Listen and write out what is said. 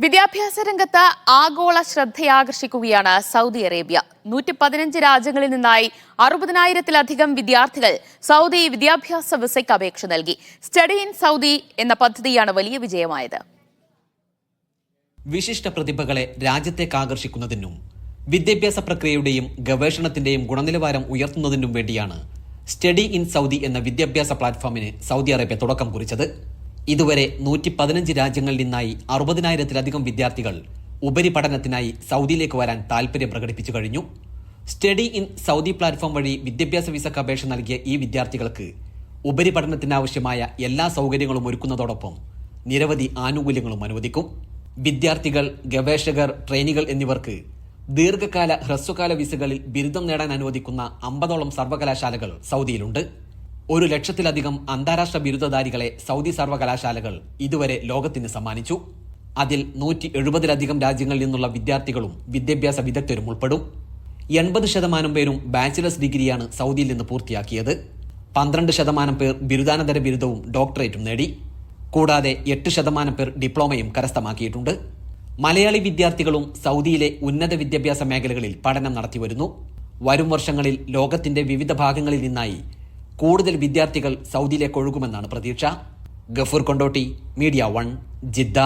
വിദ്യാഭ്യാസ രംഗത്ത് ആഗോള ശ്രദ്ധയാകർഷിക്കുകയാണ് സൗദി അറേബ്യ. 115 രാജ്യങ്ങളിൽ നിന്നായി 60,000-ത്തിലധികം വിദ്യാർത്ഥികൾ സൗദി വിദ്യാഭ്യാസ വിസയ്ക്ക് അപേക്ഷ നൽകി. സ്റ്റഡി ഇൻ സൗദി എന്ന പദ്ധതിയാണ് വലിയ വിജയമായത്. വിശിഷ്ട പ്രതിഭകളെ രാജ്യത്തേക്ക് ആകർഷിക്കുന്നതിനും വിദ്യാഭ്യാസ പ്രക്രിയയുടെയും ഗവേഷണത്തിന്റെയും ഗുണനിലവാരം ഉയർത്തുന്നതിനും വേണ്ടിയാണ് സ്റ്റഡി ഇൻ സൗദി എന്ന വിദ്യാഭ്യാസ പ്ലാറ്റ്ഫോമിന് സൗദി അറേബ്യ തുടക്കം കുറിച്ചത്. ഇതുവരെ 115 രാജ്യങ്ങളിൽ നിന്നായി 60,000-ത്തിലധികം വിദ്യാർത്ഥികൾ ഉപരിപഠനത്തിനായി സൗദിയിലേക്ക് വരാൻ താൽപര്യം പ്രകടിപ്പിച്ചു കഴിഞ്ഞു. സ്റ്റഡി ഇൻ സൗദി പ്ലാറ്റ്ഫോം വഴി വിദ്യാഭ്യാസ വിസക്ക് അപേക്ഷ നൽകിയ ഈ വിദ്യാർത്ഥികൾക്ക് ഉപരിപഠനത്തിനാവശ്യമായ എല്ലാ സൗകര്യങ്ങളും ഒരുക്കുന്നതോടൊപ്പം നിരവധി ആനുകൂല്യങ്ങളും അനുവദിക്കും. വിദ്യാർത്ഥികൾ, ഗവേഷകർ, ട്രെയിനികൾ എന്നിവർക്ക് ദീർഘകാല, ഹ്രസ്വകാല വിസകളിൽ ബിരുദം നേടാൻ അനുവദിക്കുന്ന 50ഓളം സർവകലാശാലകൾ സൗദിയിലുണ്ട്. 1,00,000-ത്തിലധികം അന്താരാഷ്ട്ര ബിരുദധാരികളെ സൗദി സർവകലാശാലകൾ ഇതുവരെ ലോകത്തിന് സമ്മാനിച്ചു. അതിൽ 170-ലധികം രാജ്യങ്ങളിൽ നിന്നുള്ള വിദ്യാർത്ഥികളും വിദ്യാഭ്യാസ വിദഗ്ധരും ഉൾപ്പെടും. 80% പേരും ബാച്ചിലേഴ്സ് ഡിഗ്രിയാണ് സൗദിയിൽ നിന്ന് പൂർത്തിയാക്കിയത്. 12% പേർ ബിരുദാനന്തര ബിരുദവും ഡോക്ടറേറ്റും നേടി. കൂടാതെ 8% പേർ ഡിപ്ലോമയും കരസ്ഥമാക്കിയിട്ടുണ്ട്. മലയാളി വിദ്യാർത്ഥികളും സൗദിയിലെ ഉന്നത വിദ്യാഭ്യാസ മേഖലകളിൽ പഠനം നടത്തിവരുന്നു. വരും വർഷങ്ങളിൽ ലോകത്തിന്റെ വിവിധ ഭാഗങ്ങളിൽ നിന്നായി കൂടുതൽ വിദ്യാർത്ഥികൾ സൗദിയിലേക്ക് ഒഴുകുമെന്നാണ് പ്രതീക്ഷ. Gafoor Kondotty, media 1, Jeddah.